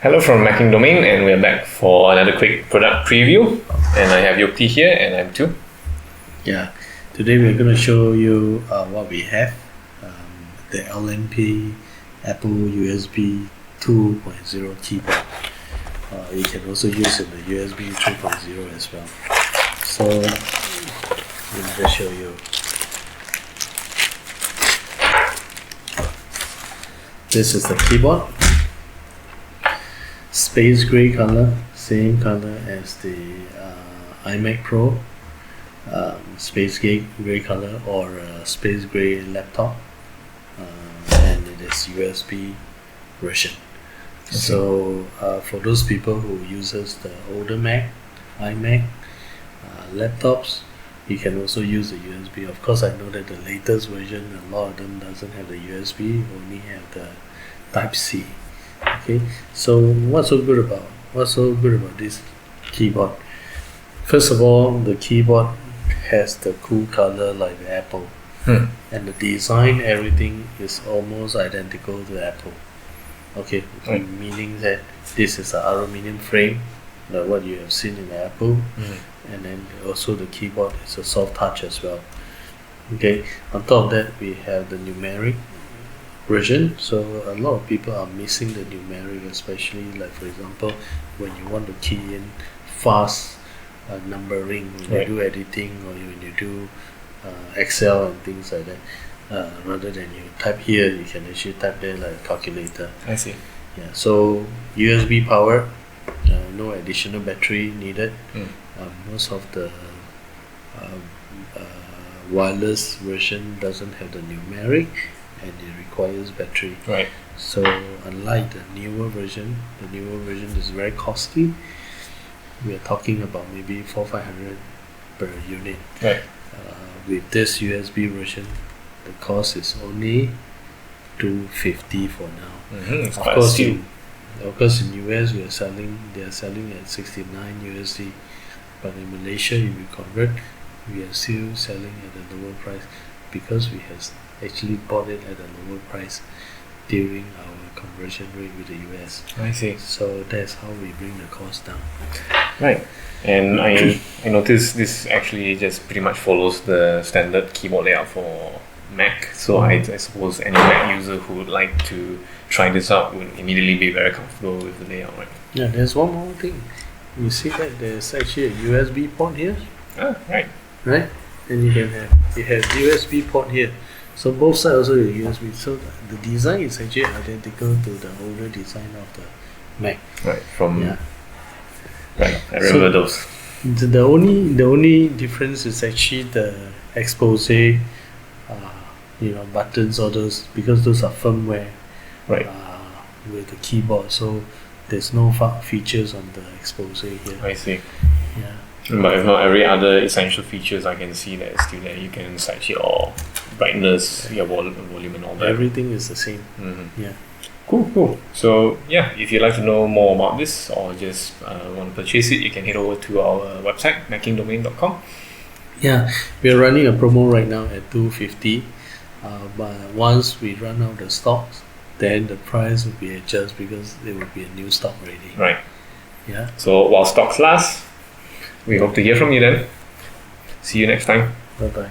Hello from Macking Domain, and we're back for another quick product preview. And I have Yokti here, and I'm Tu. Yeah, today we're going to show you what we have. The LMP Apple USB 2.0 keyboard. You can also use in the USB 3.0 as well. So let me just show you. This is the keyboard. Space gray color, same color as the iMac Pro. Space gray color or space gray laptop, and it is USB version. Okay. So for those people who uses the older Mac, iMac laptops, you can also use the USB. Of course, I know that the latest version, a lot of them doesn't have the USB, only have the Type-C. Okay, so what's so good about this keyboard? First of all, the keyboard has the cool color like the Apple, and the design, everything is almost identical to Apple. Okay, meaning that this is an aluminum frame, like what you have seen in the Apple, and then also the keyboard is a soft touch as well. Okay, on top of that, we have the numeric version. So a lot of people are missing the numeric, especially like, for example, when you want to key in fast numbering when you do editing, or when you do Excel and things like that, rather than you type here, you can actually type there like a calculator. I see. Yeah, so USB power, no additional battery needed. Most of the wireless version doesn't have the numeric, and it requires battery. Right. So unlike the newer version is very costly. We are talking about maybe 400-500 per unit. Right. With this USB version, the cost is only $250 for now. It's quite a steal. Of course, in US they are selling at $69 USD, but in Malaysia, if we convert, we are still selling at a lower price because we have actually bought it at a lower price during our conversion rate with the US. I see. So that's how we bring the cost down. Right. And I noticed this actually just pretty much follows the standard keyboard layout for Mac. So I suppose any Mac user who would like to try this out would immediately be very comfortable with the layout, right? Yeah, there's one more thing. You see that there's actually a USB port here? Right. Right? And you have USB port here. So both sides also have USB. So the design is actually identical to the older design of the Mac. Right. Right. I remember those. The only difference is actually the expose, buttons or those, because those are firmware. Right. With the keyboard, so there's no features on the expose here. I see. Yeah. But if not every other essential features, I can see that it's still there. You can set your brightness, your volume and all that. Everything is the same. Yeah. Cool. So yeah, if you'd like to know more about this or just want to purchase it, you can head over to our website, mackingdomain.com. Yeah, we're running a promo right now at $250. But once we run out the stocks, then the price will be adjusted because there will be a new stock ready. Right. Yeah. So while stocks last, we hope to hear from you then. See you next time. Bye-bye.